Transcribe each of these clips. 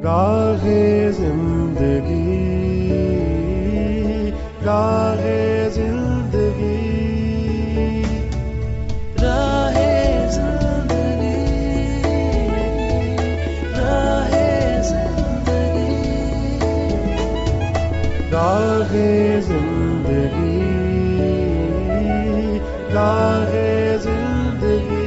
راہے زندگی، راہے زندگی، راہے زندگی، راہے زندگی، راہے زندگی، راہے زندگی۔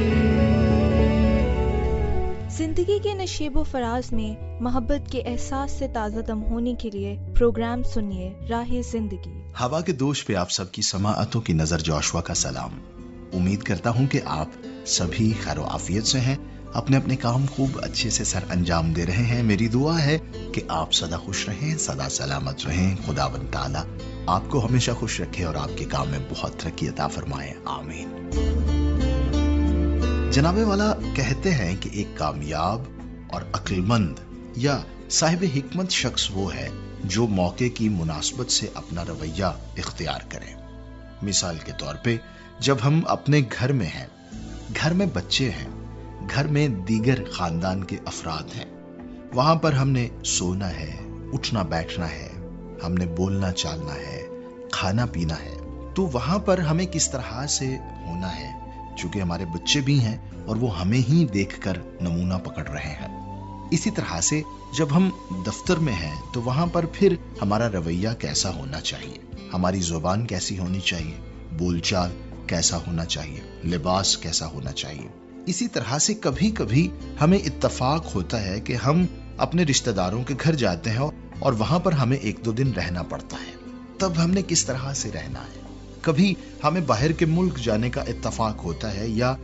زندگی کے نشیب و فراز میں محبت کے احساس سے تازہ دم ہونے کے لیے پروگرام سنیے راہ زندگی۔ ہوا کے دوش پہ آپ سب کی سماعتوں کی نظر جوشوا کا سلام۔ امید کرتا ہوں کہ آپ سبھی خیر و عافیت سے ہیں، اپنے اپنے کام خوب اچھے سے سر انجام دے رہے ہیں۔ میری دعا ہے کہ آپ سدا خوش رہیں، سدا سلامت رہیں، خداوند تعالیٰ آپ کو ہمیشہ خوش رکھے اور آپ کے کام میں بہت ترقی عطا فرمائے، آمین۔ جناب والا کہتے ہیں کہ ایک کامیاب اور عقل مند یا صاحب حکمت شخص وہ ہے جو موقع کی مناسبت سے اپنا رویہ اختیار کرے۔ مثال کے طور پہ جب ہم اپنے گھر میں ہیں، گھر میں بچے ہیں، گھر میں دیگر خاندان کے افراد ہیں، وہاں پر ہم نے سونا ہے، اٹھنا بیٹھنا ہے، ہم نے بولنا چالنا ہے، کھانا پینا ہے، تو وہاں پر ہمیں کس طرح سے ہونا ہے، چونکہ ہمارے بچے بھی ہیں اور وہ ہمیں ہی دیکھ کر نمونہ پکڑ رہے ہیں۔ اسی طرح سے جب ہم دفتر میں ہیں تو وہاں پر پھر ہمارا رویہ کیسا ہونا چاہیے، ہماری زبان کیسی ہونی چاہیے، بول چال کیسا ہونا چاہیے، لباس کیسا ہونا چاہیے۔ اسی طرح سے کبھی کبھی ہمیں اتفاق ہوتا ہے کہ ہم اپنے رشتہ داروں کے گھر جاتے ہیں اور وہاں پر ہمیں 1-2 دن رہنا پڑتا ہے، تب ہم نے کس طرح سے رہنا ہے۔ کبھی ہمیں باہر کے ملک جانے کا اتفاق ہوتا ہے یا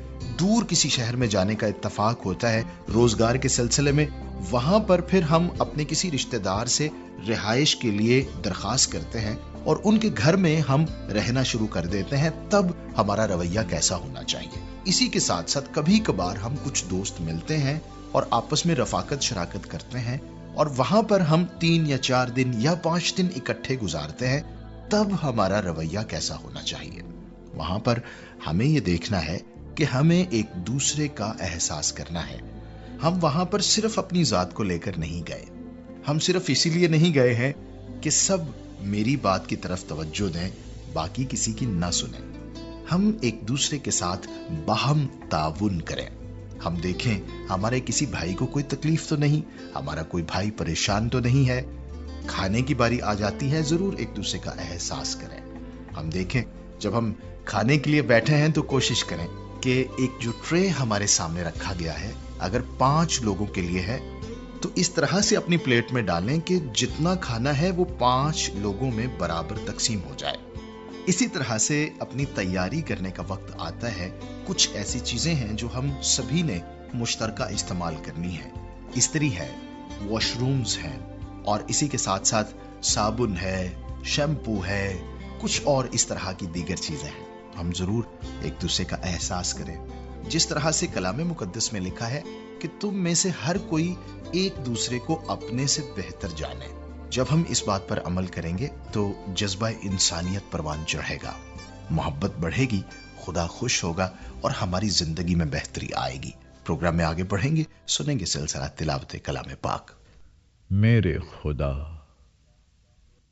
دور کسی شہر میں جانے کا اتفاق ہوتا ہے روزگار کے سلسلے میں، وہاں پر پھر ہم اپنے کسی رشتہ دار سے رہائش کے لیے درخواست کرتے ہیں اور ان کے گھر میں ہم رہنا شروع کر دیتے ہیں، تب ہمارا رویہ کیسا ہونا چاہیے۔ اسی کے ساتھ ساتھ کبھی کبھار ہم کچھ دوست ملتے ہیں اور آپس میں رفاقت شراکت کرتے ہیں اور وہاں پر ہم 3 یا 4 دن یا 5 دن اکٹھے گزارتے ہیں، تب ہمارا رویہ کیسا ہونا چاہیے۔ وہاں پر ہمیں یہ دیکھنا ہے کہ ہمیں ایک دوسرے کا احساس کرنا ہے۔ ہم وہاں پر صرف اپنی ذات کو لے کر نہیں گئے، ہم صرف اسی لیے نہیں گئے ہیں کہ سب میری بات کی طرف توجہ دیں، باقی کسی کی نہ سنیں۔ ہم ایک دوسرے کے ساتھ باہم تعاون کریں۔ ہم دیکھیں ہمارے کسی بھائی کو کوئی تکلیف تو نہیں، ہمارا کوئی بھائی پریشان تو نہیں ہے، کھانے کی باری آ جاتی ہے، ضرور ایک دوسرے کا احساس کریں۔ ہم دیکھیں جب ہم کھانے کے لیے بیٹھے ہیں تو کوشش کریں کہ ایک جو ٹرے ہمارے سامنے رکھا گیا ہے اگر 5 لوگوں کے لیے ہے تو اس طرح سے اپنی پلیٹ میں ڈالیں کہ جتنا کھانا ہے وہ 5 لوگوں میں برابر تقسیم ہو جائے۔ اسی طرح سے اپنی تیاری کرنے کا وقت آتا ہے، کچھ ایسی چیزیں ہیں جو ہم سبھی نے مشترکہ استعمال کرنی ہے۔ استری ہے، واش رومز ہیں اور اسی کے ساتھ ساتھ صابن ہے، شیمپو ہے، کچھ اور اس طرح کی دیگر چیزیں ہیں۔ ہم ضرور ایک دوسرے کا احساس کریں، جس طرح سے کلام مقدس میں لکھا ہے کہ تم میں سے ہر کوئی ایک دوسرے کو اپنے سے بہتر جانے۔ جب ہم اس بات پر عمل کریں گے تو جذبہ انسانیت پروان چڑھے گا، محبت بڑھے گی، خدا خوش ہوگا اور ہماری زندگی میں بہتری آئے گی۔ پروگرام میں آگے بڑھیں گے، سنیں گے سلسلہ تلاوت کلام پاک۔ میرے خدا،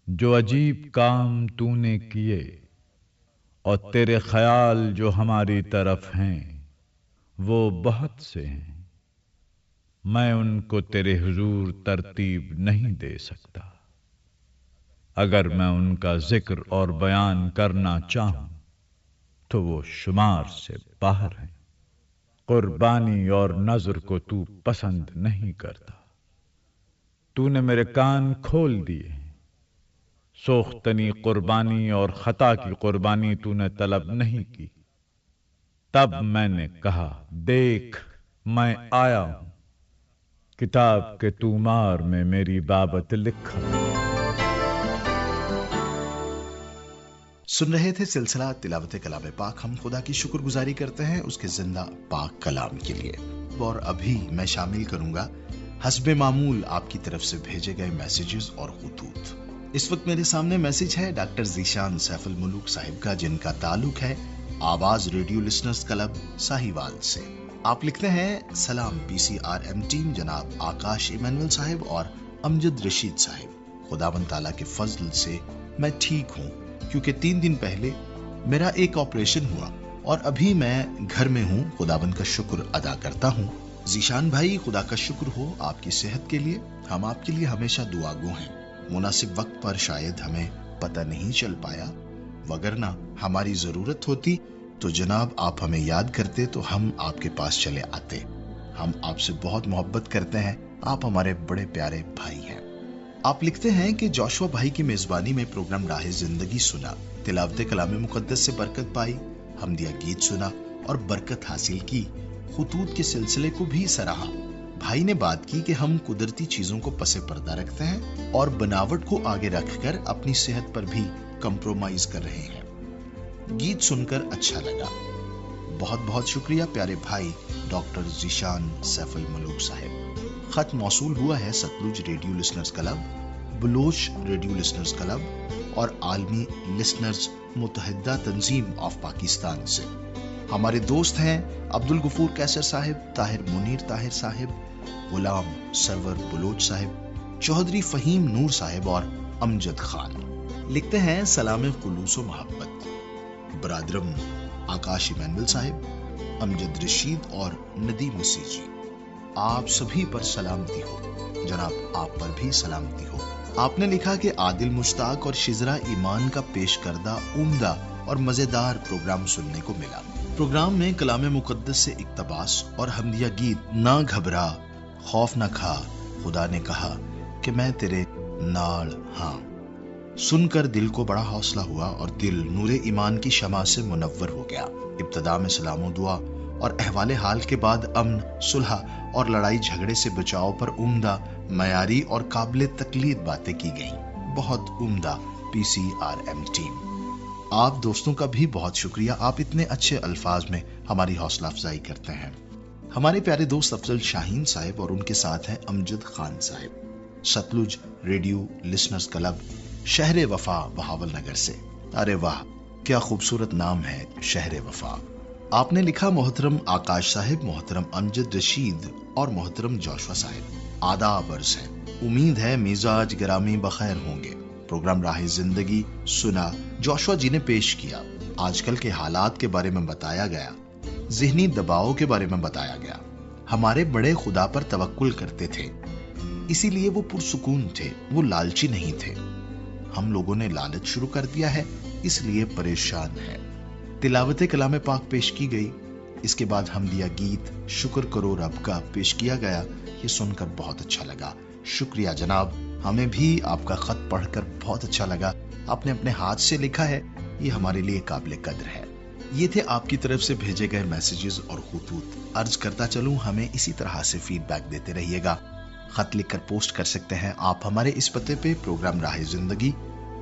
جو عجیب کام تو نے کیے اور تیرے خیال جو ہماری طرف ہیں وہ بہت سے ہیں، میں ان کو تیرے حضور ترتیب نہیں دے سکتا۔ اگر میں ان کا ذکر اور بیان کرنا چاہوں تو وہ شمار سے باہر ہیں۔ قربانی اور نذر کو تو پسند نہیں کرتا۔ تو نے میرے کان کھول دیے، سوختنی قربانی اور خطا کی قربانی تو نے طلب نہیں کی۔ تب میں نے کہا، دیکھ میں آیا ہوں، کتاب کے طومار میں میری بابت لکھا۔ سن رہے تھے سلسلہ تلاوت کلام پاک۔ ہم خدا کی شکر گزاری کرتے ہیں اس کے زندہ پاک کلام کے لیے، اور ابھی میں شامل کروں گا حسب معمول آپ کی طرف سے بھیجے گئے میسیجز اور خطوط۔ اس وقت میرے سامنے میسیج ہے ڈاکٹر ذیشان سیف الملوک صاحب کا، جن کا تعلق ہے آواز ریڈیو لسنرز کلب ساہیوال سے۔ آپ لکھتے ہیں سلام PCRM ٹیم جناب آکاش ایمینول صاحب اور امجد رشید صاحب، خداوند تعالیٰ کے فضل سے میں ٹھیک ہوں کیونکہ 3 دن پہلے میرا ایک آپریشن ہوا اور ابھی میں گھر میں ہوں، خداوند کا شکر ادا کرتا ہوں۔ ذیشان بھائی خدا کا شکر ہو آپ کی صحت کے لیے، ہم آپ کے لیے ہمیشہ دعا گو ہیں۔ مناسب وقت پر شاید ہمیں پتہ نہیں چل پایا، وگرنہ ہماری ضرورت ہوتی تو جناب آپ ہمیں یاد کرتے تو ہم آپ کے پاس چلے آتے۔ ہم آپ سے بہت محبت کرتے ہیں، آپ ہمارے بڑے پیارے بھائی ہیں۔ آپ لکھتے ہیں کہ جوشوا بھائی کی میزبانی میں پروگرام راہ زندگی سنا، تلاوت کلام مقدس سے برکت پائی، حمدیہ گیت سنا اور برکت حاصل کی، خطوط کے سلسلے کو بھی سراہا۔ بھائی نے بات کی کہ ہم قدرتی چیزوں کو پس پردہ رکھتے ہیں اور بناوٹ کو آگے رکھ کر اپنی صحت پر بھی کمپرومائز کر رہے ہیں۔ گیت سن کر اچھا لگا، بہت بہت شکریہ پیارے بھائی ڈاکٹر ذیشان سیف الملوک صاحب۔ خط موصول ہوا ہے Sutlej radio listeners club, Baloch radio listeners club اور عالمی لسنرز متحدہ تنظیم آف پاکستان سے۔ ہمارے دوست ہیں عبد الغفور کیسر صاحب، طاہر منیر طاہر صاحب، غلام سرور بلوچ صاحب، چودھری فہیم نور صاحب اور امجد خان۔ لکھتے ہیں سلام خلوص و محبت برادرم آکاش ایمینول صاحب، امجد رشید اور ندیم مسیح جی، آپ سبھی پر سلامتی ہو، جناب آپ پر بھی سلامتی ہو۔ آپ نے لکھا کہ عادل مشتاق اور شزرہ ایمان کا پیش کردہ عمدہ اور مزیدار پروگرام سننے کو ملا۔ پروگرام میں کلام مقدس سے اقتباس اور حمدیہ گیت نہ گھبرا خوف نہ کھا خدا نے کہا کہ میں تیرے نال ہاں سن کر دل کو بڑا حوصلہ ہوا اور دل نور ایمان کی شمع سے منور ہو گیا۔ ابتدا میں سلام و دعا اور احوال حال کے بعد امن، صلح اور لڑائی جھگڑے سے بچاؤ پر عمدہ، معیاری اور قابل تقلید باتیں کی گئیں۔ بہت عمدہ PCRM ٹیم۔ آپ دوستوں کا بھی بہت شکریہ، آپ اتنے اچھے الفاظ میں ہماری حوصلہ افزائی کرتے ہیں۔ ہمارے پیارے دوست افضل شاہین صاحب اور ان کے ساتھ ہیں امجد خان صاحب، ستلج ریڈیو لسنرز کلب، شہر وفا بہاول نگر سے۔ ارے واہ کیا خوبصورت نام ہے، شہر وفا۔ آپ نے لکھا محترم آکاش صاحب، محترم امجد رشید اور محترم جوشوا صاحب، آداب عرض ہے، امید ہے مزاج گرامی بخیر ہوں گے۔ پروگرام راہ زندگی سنا، جوشوا جی نے پیش کیا، آج کل کے حالات کے بارے میں بتایا گیا، ذہنی دباؤ کے بارے میں بتایا گیا۔ ہمارے بڑے خدا پر توکل کرتے تھے، اسی لیے وہ پرسکون تھے، وہ لالچی نہیں تھے۔ ہم لوگوں نے لالچ شروع کر دیا ہے، اس لیے پریشان ہے۔ تلاوت کلام پاک پیش کی گئی، اس کے بعد حمدیہ گیت شکر کرو رب کا پیش کیا گیا، یہ سن کر بہت اچھا لگا۔ شکریہ جناب، ہمیں بھی آپ کا خط پڑھ کر بہت اچھا لگا، آپ نے اپنے ہاتھ سے لکھا ہے، یہ ہمارے لیے قابل قدر ہے۔ یہ تھے آپ کی طرف سے بھیجے گئے میسیجز اور خطوط۔ عرض کرتا چلوں ہمیں اسی طرح سے فیڈ بیک دیتے رہیے گا، خط لکھ کر پوسٹ کر سکتے ہیں آپ ہمارے اس پتے پہ، پروگرام راہ زندگی،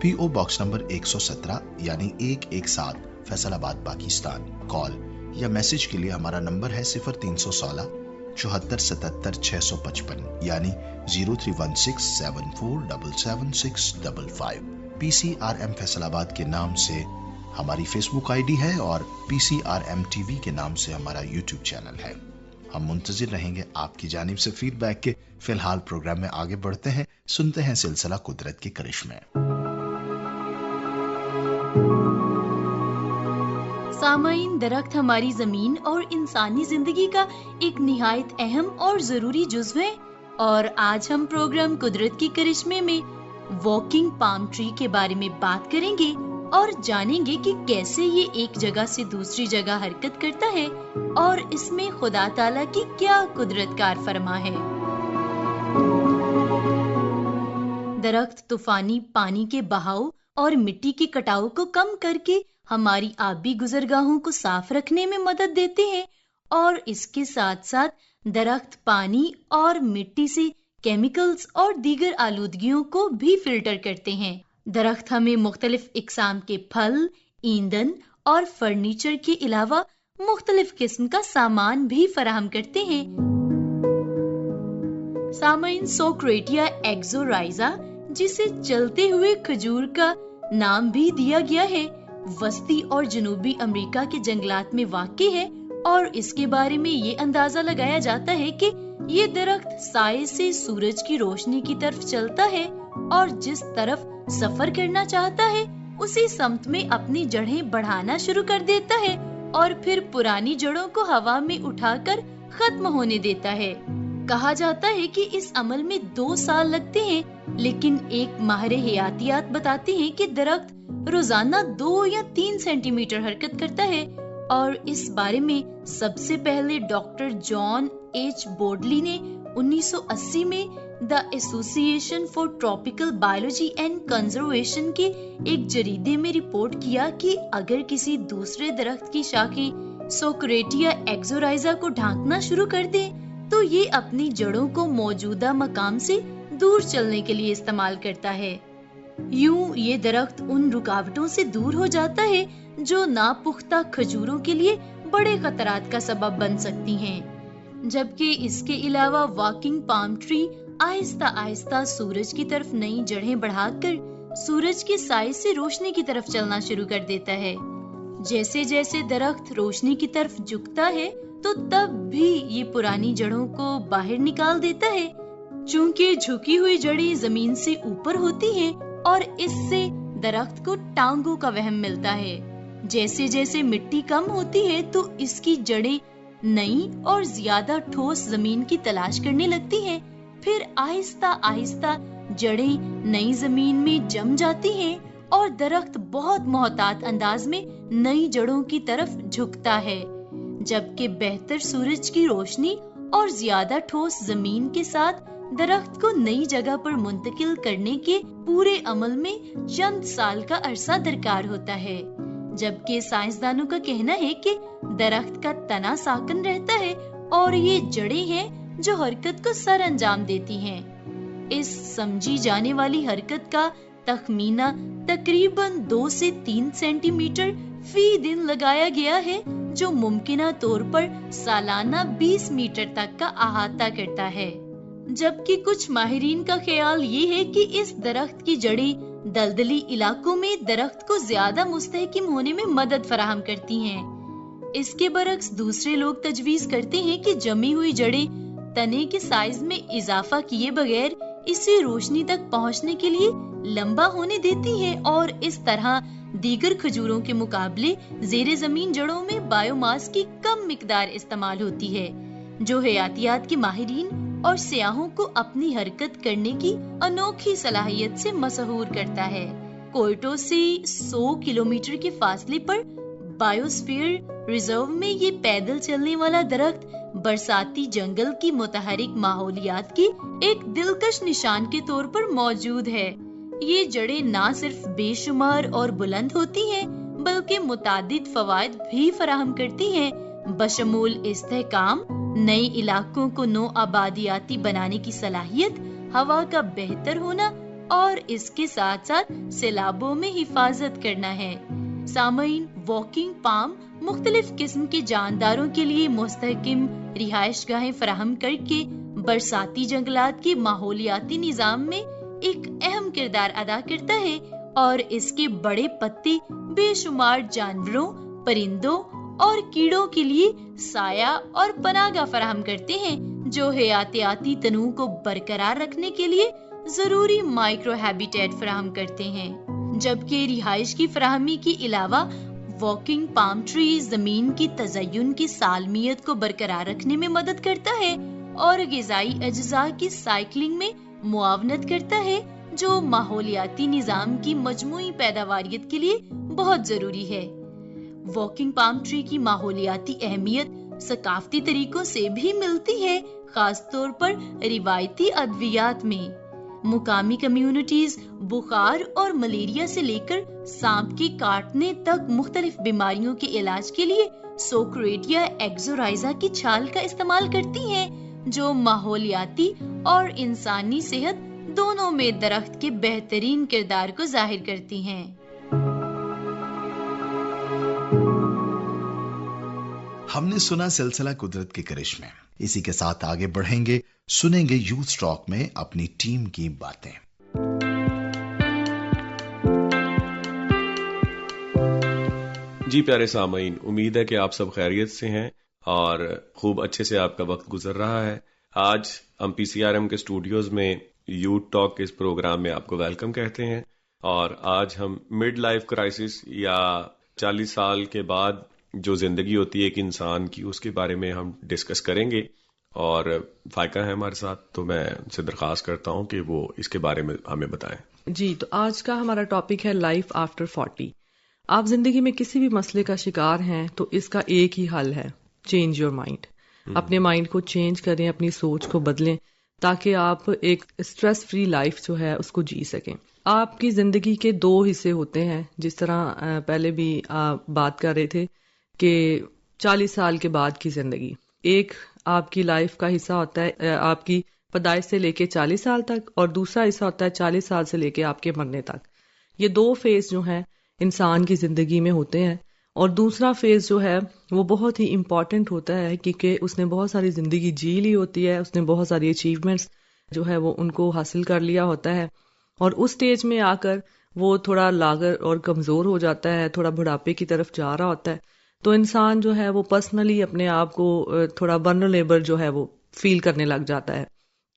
PO باکس نمبر 117 یعنی 117 فیصل آباد پاکستان۔ کال یا میسج کے لیے ہمارا نمبر ہے 0316 74 77 655 یعنی 0316 7477 PCRM فیصل آباد کے نام سے ہماری فیس بک ID ہے اور PCRM TV کے نام سے ہمارا YouTube چینل ہے۔ ہم منتظر رہیں گے آپ کی جانب سے فیڈ بیک کے۔ فی الحال پروگرام میں آگے بڑھتے ہیں، سنتے ہیں سلسلہ قدرت کے کرشمے۔ سامعین، درخت ہماری زمین اور انسانی زندگی کا ایک نہایت اہم اور ضروری جزو ہے، اور آج ہم پروگرام قدرت کے کرشمے میں واکنگ پام ٹری کے بارے میں بات کریں گے اور جانیں گے کہ کیسے یہ ایک جگہ سے دوسری جگہ حرکت کرتا ہے اور اس میں خدا تعالیٰ کی کیا قدرت کار فرما ہے۔ درخت طوفانی پانی کے بہاؤ اور مٹی کے کٹاؤ کو کم کر کے ہماری آبی گزرگاہوں کو صاف رکھنے میں مدد دیتے ہیں، اور اس کے ساتھ ساتھ درخت پانی اور مٹی سے کیمیکلز اور دیگر آلودگیوں کو بھی فلٹر کرتے ہیں۔ درخت ہمیں مختلف اقسام کے پھل، ایندھن اور فرنیچر کے علاوہ مختلف قسم کا سامان بھی فراہم کرتے ہیں۔ سامعین، سوکریٹیا ایکزورائزا، جسے چلتے ہوئے کھجور کا نام بھی دیا گیا ہے، وسطی اور جنوبی امریکہ کے جنگلات میں واقع ہے اور اس کے بارے میں یہ اندازہ لگایا جاتا ہے کہ یہ درخت سائے سے سورج کی روشنی کی طرف چلتا ہے اور جس طرف سفر کرنا چاہتا ہے اسی سمت میں اپنی جڑیں بڑھانا شروع کر دیتا ہے اور پھر پرانی جڑوں کو ہوا میں اٹھا کر ختم ہونے دیتا ہے۔ کہا جاتا ہے کہ اس عمل میں 2 سال لگتے ہیں، لیکن ایک ماہر حیاتیات بتاتے ہیں کہ درخت روزانہ 2 یا 3 سینٹی میٹر حرکت کرتا ہے، اور اس بارے میں سب سے پہلے ڈاکٹر جان ایچ بورڈلی نے 1980 میں the association for tropical biology and conservation کے ایک جریدے میں رپورٹ کیا کہ اگر کسی دوسرے درخت کی شاخیں سوکریٹیا ایکزورائزا کو ڈھانکنا شروع کر دے تو یہ اپنی جڑوں کو موجودہ مقام سے دور چلنے کے لیے استعمال کرتا ہے۔ یوں یہ درخت ان رکاوٹوں سے دور ہو جاتا ہے جو ناپختہ کھجوروں کے لیے بڑے خطرات کا سبب بن سکتی ہیں، جبکہ اس کے علاوہ واکنگ پام ٹری آہستہ آہستہ سورج کی طرف نئی جڑیں بڑھا کر سورج کے سائے سے روشنی کی طرف چلنا شروع کر دیتا ہے۔ جیسے جیسے درخت روشنی کی طرف جھکتا ہے تو تب بھی یہ پرانی جڑوں کو باہر نکال دیتا ہے، چونکہ جھکی ہوئی جڑیں زمین سے اوپر ہوتی ہیں اور اس سے درخت کو ٹانگوں کا وہم ملتا ہے۔ جیسے جیسے مٹی کم ہوتی ہے تو اس کی جڑیں نئی اور زیادہ ٹھوس زمین کی تلاش کرنے لگتی ہیں، پھر آہستہ آہستہ جڑیں نئی زمین میں جم جاتی ہیں اور درخت بہت محتاط انداز میں نئی جڑوں کی طرف جھکتا ہے، جبکہ بہتر سورج کی روشنی اور زیادہ ٹھوس زمین کے ساتھ درخت کو نئی جگہ پر منتقل کرنے کے پورے عمل میں چند سال کا عرصہ درکار ہوتا ہے، جبکہ سائنسدانوں کا کہنا ہے کہ درخت کا تنا ساکن رہتا ہے اور یہ جڑیں ہیں جو حرکت کو سر انجام دیتی ہیں۔ اس سمجھی جانے والی حرکت کا تخمینہ تقریباً 2 سے 3 سینٹی میٹر فی دن لگایا گیا ہے، جو ممکنہ طور پر سالانہ 20 میٹر تک کا احاطہ کرتا ہے، جبکہ کچھ ماہرین کا خیال یہ ہے کہ اس درخت کی جڑیں دلدلی علاقوں میں درخت کو زیادہ مستحکم ہونے میں مدد فراہم کرتی ہیں۔ اس کے برعکس دوسرے لوگ تجویز کرتے ہیں کہ جمی ہوئی جڑیں تنے کے سائز میں اضافہ کیے بغیر اسے روشنی تک پہنچنے کے لیے لمبا ہونے دیتی ہیں، اور اس طرح دیگر کھجوروں کے مقابلے زیر زمین جڑوں میں بایو ماس کی کم مقدار استعمال ہوتی ہے، جو حیاتیات کے ماہرین اور سیاحوں کو اپنی حرکت کرنے کی انوکھی صلاحیت سے مسحور کرتا ہے۔ کوئٹو سے 100 کلومیٹر کے فاصلے پر بایوسفیئر ریزرو میں یہ پیدل چلنے والا درخت برساتی جنگل کی متحرک ماحولیات کی ایک دلکش نشان کے طور پر موجود ہے۔ یہ جڑیں نہ صرف بے شمار اور بلند ہوتی ہیں بلکہ متعدد فوائد بھی فراہم کرتی ہیں، بشمول استحکام، نئے علاقوں کو نو آبادیاتی بنانے کی صلاحیت، ہوا کا بہتر ہونا اور اس کے ساتھ ساتھ سیلابوں میں حفاظت کرنا ہے۔ سامعین، واکنگ پام مختلف قسم کے جانداروں کے لیے مستحکم رہائش گاہیں فراہم کر کے برساتی جنگلات کے ماحولیاتی نظام میں ایک اہم کردار ادا کرتا ہے، اور اس کے بڑے پتے بے شمار جانوروں، پرندوں اور کیڑوں کے لیے سایہ اور پناہ گاہ فراہم کرتے ہیں، جو حیاتیاتی تنوع کو برقرار رکھنے کے لیے ضروری مائکرو ہیبیٹیٹ فراہم کرتے ہیں۔ جبکہ رہائش کی فراہمی کے علاوہ واکنگ پام ٹری زمین کی تزئین کی سالمیت کو برقرار رکھنے میں مدد کرتا ہے اور غذائی اجزاء کی سائیکلنگ میں معاونت کرتا ہے، جو ماحولیاتی نظام کی مجموعی پیداواریت کے لیے بہت ضروری ہے۔ واکنگ پام ٹری کی ماحولیاتی اہمیت ثقافتی طریقوں سے بھی ملتی ہے، خاص طور پر روایتی ادویات میں۔ مقامی کمیونٹیز بخار اور ملیریا سے لے کر سانپ کے کاٹنے تک مختلف بیماریوں کے علاج کے لیے سوکریٹیا ایکزورائزا کی چھال کا استعمال کرتی ہیں، جو ماحولیاتی اور انسانی صحت دونوں میں درخت کے بہترین کردار کو ظاہر کرتی ہیں۔ ہم نے سنا سلسلہ قدرت کے کرشمے، اسی کے ساتھ آگے بڑھیں گے، سنیں گے یوتھ ٹاک میں اپنی ٹیم کی باتیں۔ جی پیارے سامعین، امید ہے کہ آپ سب خیریت سے ہیں اور خوب اچھے سے آپ کا وقت گزر رہا ہے. آج ہم PCRM کے اسٹوڈیوز میں یوتھ ٹاک کے اس پروگرام میں آپ کو ویلکم کہتے ہیں, اور آج ہم مڈ لائف کرائسس یا 40 سال کے بعد جو زندگی ہوتی ہے ایک انسان کی, اس کے بارے میں ہم ڈسکس کریں گے. اور فائقہ ہے ہمارے ساتھ, تو میں ان سے درخواست کرتا ہوں کہ وہ اس کے بارے میں ہمیں بتائیں. جی, تو آج کا ہمارا ٹاپک ہے لائف آفٹر 40. آپ زندگی میں کسی بھی مسئلے کا شکار ہیں تو اس کا ایک ہی حل ہے, چینج یور مائنڈ. اپنے مائنڈ کو چینج کریں, اپنی سوچ کو بدلیں, تاکہ آپ ایک اسٹریس فری لائف جو ہے اس کو جی سکیں. آپ کی زندگی کے 2 حصے ہوتے ہیں, جس طرح پہلے بھی بات کر رہے تھے کہ 40 سال کے بعد کی زندگی. ایک آپ کی لائف کا حصہ ہوتا ہے آپ کی پیدائش سے لے کے 40 سال تک, اور دوسرا حصہ ہوتا ہے 40 سال سے لے کے آپ کے مرنے تک. یہ 2 فیز جو ہیں انسان کی زندگی میں ہوتے ہیں, اور دوسرا فیز جو ہے وہ بہت ہی امپورٹنٹ ہوتا ہے, کیونکہ اس نے بہت ساری زندگی جی لی ہوتی ہے, اس نے بہت ساری اچیومنٹس جو ہے وہ ان کو حاصل کر لیا ہوتا ہے, اور اس سٹیج میں آ کر وہ تھوڑا لاغر اور کمزور ہو جاتا ہے, تھوڑا بڑھاپے کی طرف جا رہا ہوتا ہے. تو انسان جو ہے وہ پرسنلی اپنے آپ کو تھوڑا ولنریبل جو ہے وہ فیل کرنے لگ جاتا ہے,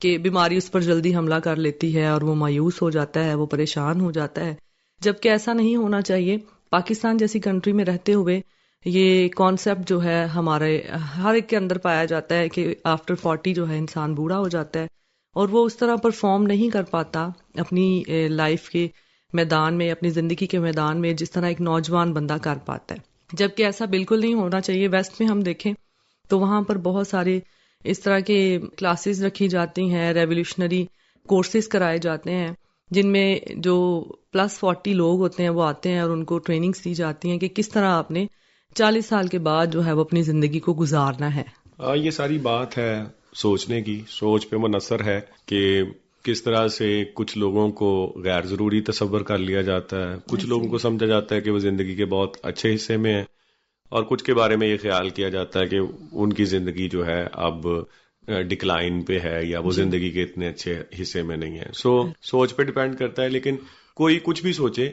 کہ بیماری اس پر جلدی حملہ کر لیتی ہے, اور وہ مایوس ہو جاتا ہے, وہ پریشان ہو جاتا ہے, جبکہ ایسا نہیں ہونا چاہیے. پاکستان جیسی کنٹری میں رہتے ہوئے یہ کانسیپٹ جو ہے ہمارے ہر ایک کے اندر پایا جاتا ہے کہ آفٹر 40 جو ہے انسان بوڑھا ہو جاتا ہے, اور وہ اس طرح پرفارم نہیں کر پاتا اپنی لائف کے میدان میں, اپنی زندگی کے میدان میں, جس طرح ایک نوجوان بندہ کر پاتا ہے, جبکہ ایسا بالکل نہیں ہونا چاہیے. ویسٹ میں ہم دیکھیں تو وہاں پر بہت سارے اس طرح کے کلاسز رکھی جاتی ہیں, ریولیوشنری کورسز کرائے جاتے ہیں, جن میں جو +40 لوگ ہوتے ہیں وہ آتے ہیں, اور ان کو ٹریننگز دی جاتی ہیں کہ کس طرح آپ نے 40 سال کے بعد جو ہے وہ اپنی زندگی کو گزارنا ہے. یہ ساری بات ہے سوچنے کی, سوچ پہ منحصر ہے کہ کس طرح سے کچھ لوگوں کو غیر ضروری تصور کر لیا جاتا ہے, کچھ لوگوں کو سمجھا جاتا ہے کہ وہ زندگی کے بہت اچھے حصے میں ہیں, اور کچھ کے بارے میں یہ خیال کیا جاتا ہے کہ ان کی زندگی جو ہے اب ڈکلائن پہ ہے, یا وہ زندگی کے اتنے اچھے حصے میں نہیں ہے. سوچ پہ ڈیپینڈ کرتا ہے, لیکن کوئی کچھ بھی سوچے,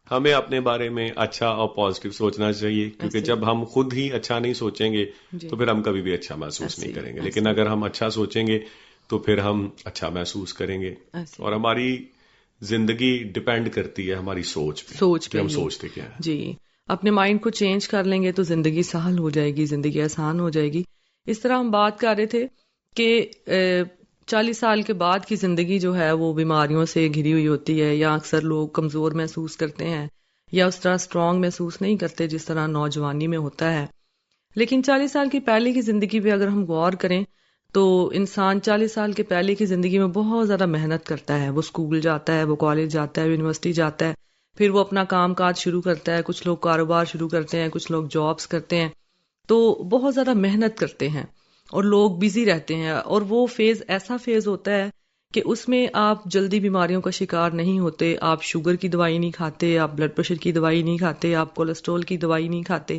ہمیں اپنے بارے میں اچھا اور پازیٹیو سوچنا چاہیے, کیونکہ جب ہم خود ہی اچھا نہیں سوچیں گے تو پھر ہم کبھی بھی اچھا محسوس نہیں کریں گے. لیکن اگر ہم اچھا سوچیں گے تو پھر ہم اچھا محسوس کریں گے, اور ہماری زندگی ڈیپینڈ کرتی ہے ہماری سوچ پہ ہم سوچتے کیا ہیں. جی, اپنے مائنڈ کو چینج کر لیں گے تو زندگی سہل ہو جائے گی, زندگی آسان ہو جائے گی. اس طرح ہم بات کر رہے تھے کہ 40 سال کے بعد کی زندگی جو ہے وہ بیماریوں سے گھری ہوئی ہوتی ہے, یا اکثر لوگ کمزور محسوس کرتے ہیں, یا اس طرح اسٹرانگ محسوس نہیں کرتے جس طرح نوجوانی میں ہوتا ہے. لیکن 40 سال کی پہلے کی زندگی پہ اگر ہم غور کریں تو انسان 40 سال کے پہلے کی زندگی میں بہت زیادہ محنت کرتا ہے. وہ اسکول جاتا ہے, وہ کالج جاتا ہے, یونیورسٹی جاتا ہے, پھر وہ اپنا کام کاج شروع کرتا ہے, کچھ لوگ کاروبار شروع کرتے ہیں, کچھ لوگ جابس کرتے ہیں, تو بہت زیادہ محنت کرتے ہیں, اور لوگ بزی رہتے ہیں. اور وہ فیز ایسا فیز ہوتا ہے کہ اس میں آپ جلدی بیماریوں کا شکار نہیں ہوتے, آپ شوگر کی دوائی نہیں کھاتے, آپ بلڈ پریشر کی دوائی نہیں کھاتے, آپ کولیسٹرول کی دوائی نہیں کھاتے,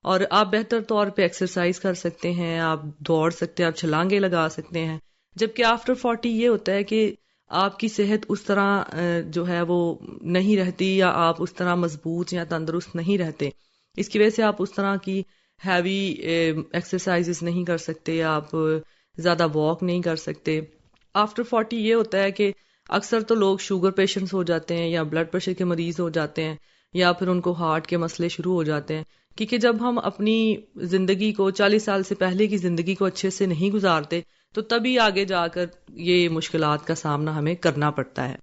اور آپ بہتر طور پہ ایکسرسائز کر سکتے ہیں, آپ دوڑ سکتے ہیں, آپ چھلانگیں لگا سکتے ہیں. جبکہ آفٹر 40 یہ ہوتا ہے کہ آپ کی صحت اس طرح جو ہے وہ نہیں رہتی, یا آپ اس طرح مضبوط یا تندرست نہیں رہتے. اس کی وجہ سے آپ اس طرح کی ہیوی ایکسرسائزز نہیں کر سکتے, آپ زیادہ واک نہیں کر سکتے. آفٹر 40 یہ ہوتا ہے کہ اکثر تو لوگ شوگر پیشنٹس ہو جاتے ہیں, یا بلڈ پریشر کے مریض ہو جاتے ہیں, یا پھر ان کو ہارٹ کے مسئلے شروع ہو جاتے ہیں. کیونکہ جب ہم اپنی زندگی کو 40 سال سے پہلے کی زندگی کو اچھے سے نہیں گزارتے تو تبھی آگے جا کر یہ مشکلات کا سامنا ہمیں کرنا پڑتا ہے.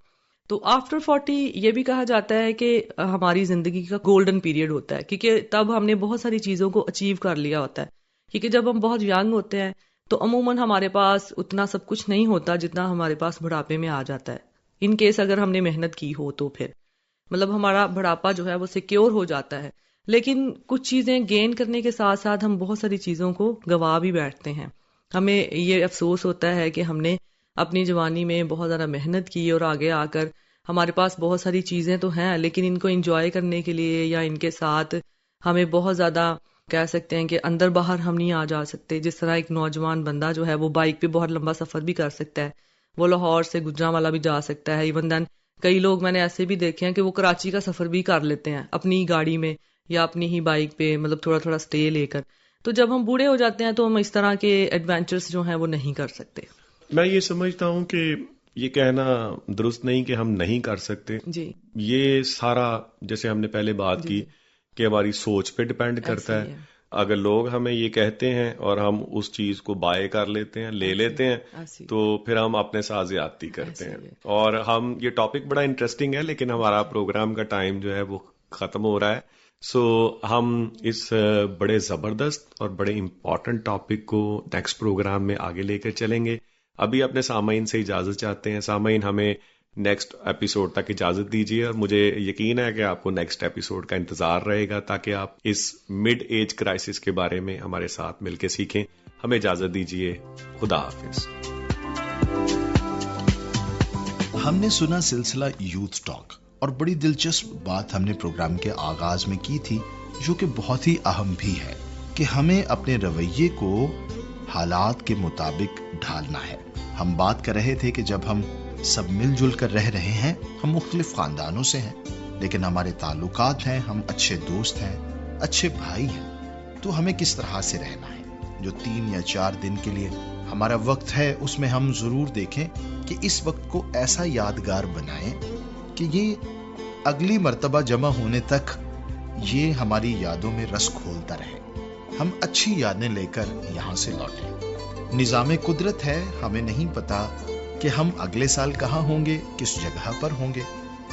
تو آفٹر 40 یہ بھی کہا جاتا ہے کہ ہماری زندگی کا گولڈن پیریڈ ہوتا ہے, کیونکہ تب ہم نے بہت ساری چیزوں کو اچیو کر لیا ہوتا ہے. کیونکہ جب ہم بہت ینگ ہوتے ہیں تو عموماً ہمارے پاس اتنا سب کچھ نہیں ہوتا جتنا ہمارے پاس بڑھاپے میں آ جاتا ہے. ان کیس اگر ہم نے محنت کی ہو تو پھر مطلب ہمارا بڑھاپا جو ہے وہ سیکیور ہو جاتا ہے. لیکن کچھ چیزیں گین کرنے کے ساتھ ساتھ ہم بہت ساری چیزوں کو گوا بھی بیٹھتے ہیں. ہمیں یہ افسوس ہوتا ہے کہ ہم نے اپنی جوانی میں بہت زیادہ محنت کی, اور آگے آ کر ہمارے پاس بہت ساری چیزیں تو ہیں, لیکن ان کو انجوائے کرنے کے لیے یا ان کے ساتھ ہمیں بہت زیادہ کہہ سکتے ہیں کہ اندر باہر ہم نہیں آ جا سکتے. جس طرح ایک نوجوان بندہ جو ہے وہ بائک پہ بہت لمبا سفر بھی کر سکتا ہے, وہ لاہور سے گجرانوالہ بھی جا سکتا ہے. ایون دین کئی لوگ میں نے ایسے بھی دیکھے ہیں کہ وہ کراچی کا سفر بھی کر لیتے ہیں اپنی گاڑی میں یا اپنی ہی بائک پہ, مطلب تھوڑا تھوڑا سٹے لے کر. تو جب ہم بوڑھے ہو جاتے ہیں تو ہم اس طرح کے ایڈونچرز جو ہیں وہ نہیں کر سکتے. میں یہ سمجھتا ہوں کہ یہ کہنا درست نہیں کہ ہم نہیں کر سکتے. جی یہ سارا جیسے ہم نے پہلے بات کی کہ ہماری سوچ پہ ڈپینڈ کرتا ہے. اگر لوگ ہمیں یہ کہتے ہیں اور ہم اس چیز کو بائے کر لیتے ہیں, لے لیتے ہیں, تو پھر ہم اپنے ساتھ زیادتی کرتے ہیں. اور ہم یہ ٹاپک بڑا انٹرسٹنگ ہے لیکن ہمارا پروگرام کا ٹائم جو ہے وہ ختم ہو رہا ہے. سو ہم اس بڑے زبردست اور بڑے امپورٹنٹ ٹاپک کو نیکسٹ پروگرام میں آگے لے کر چلیں گے. ابھی اپنے سامعین سے اجازت چاہتے ہیں. سامعین ہمیں نیکسٹ ایپیسوڈ تک اجازت دیجیے, اور مجھے یقین ہے کہ آپ کو نیکسٹ ایپیسوڈ کا انتظار رہے گا تاکہ آپ اس مڈ ایج کرائسس کے بارے میں ہمارے ساتھ مل کے سیکھیں. ہمیں اجازت دیجیے. خدا حافظ. ہم نے سنا سلسلہ یوتھ ٹاک, اور بڑی دلچسپ بات ہم نے پروگرام کے آغاز میں کی تھی جو کہ بہت ہی اہم بھی ہے کہ ہمیں اپنے رویے کو حالات کے مطابق ڈھالنا ہے. ہم بات کر رہے تھے کہ جب ہم سب مل جل کر رہ رہے ہیں, ہم مختلف خاندانوں سے ہیں لیکن ہمارے تعلقات ہیں, ہم اچھے دوست ہیں, اچھے بھائی ہیں, تو ہمیں کس طرح سے رہنا ہے. جو 3 یا 4 دن کے لیے ہمارا وقت ہے اس میں ہم ضرور دیکھیں کہ اس وقت کو ایسا یادگار بنائیں کہ یہ اگلی مرتبہ جمع ہونے تک یہ ہماری یادوں میں رس کھولتا رہے. ہم اچھی یادیں لے کر یہاں سے لوٹیں. نظام قدرت ہے, ہمیں نہیں پتا کہ ہم اگلے سال کہاں ہوں گے, کس جگہ پر ہوں گے,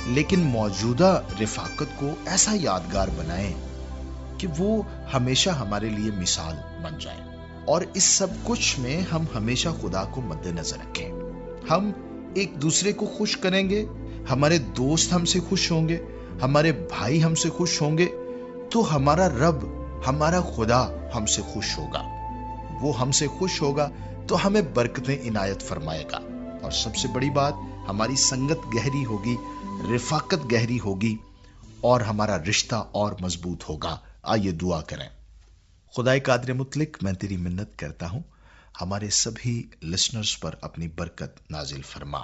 لیکن موجودہ رفاقت کو ایسا یادگار بنائیں کہ وہ ہمیشہ ہمارے لیے مثال بن جائے. اور اس سب کچھ میں ہم ہمیشہ خدا کو مد نظر رکھیں. ہم ایک دوسرے کو خوش کریں گے, ہمارے دوست ہم سے خوش ہوں گے, ہمارے بھائی ہم سے خوش ہوں گے, تو ہمارا رب, ہمارا خدا ہم سے خوش ہوگا. وہ ہم سے خوش ہوگا تو ہمیں برکتیں عنایت فرمائے گا. اور سب سے بڑی بات, ہماری سنگت گہری ہوگی, رفاقت گہری ہوگی, اور ہمارا رشتہ اور مضبوط ہوگا. آئیے دعا کریں. خدائے قادر مطلق, میں تیری منت کرتا ہوں ہمارے سبھی لسنرز پر اپنی برکت نازل فرما.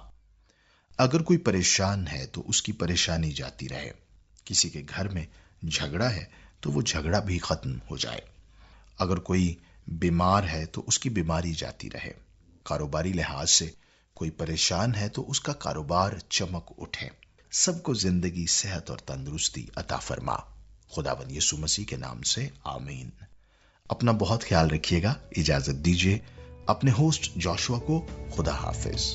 اگر کوئی پریشان ہے تو اس کی پریشانی جاتی رہے. کسی کے گھر میں جھگڑا ہے تو وہ جھگڑا بھی ختم ہو جائے. اگر کوئی بیمار ہے تو اس کی بیماری جاتی رہے. کاروباری لحاظ سے کوئی پریشان ہے تو اس کا کاروبار چمک اٹھے. سب کو زندگی, صحت اور تندرستی عطا فرما. خداوند یسوع مسیح کے نام سے آمین. اپنا بہت خیال رکھیے گا. اجازت دیجیے اپنے ہوسٹ جوشوا کو. خدا حافظ.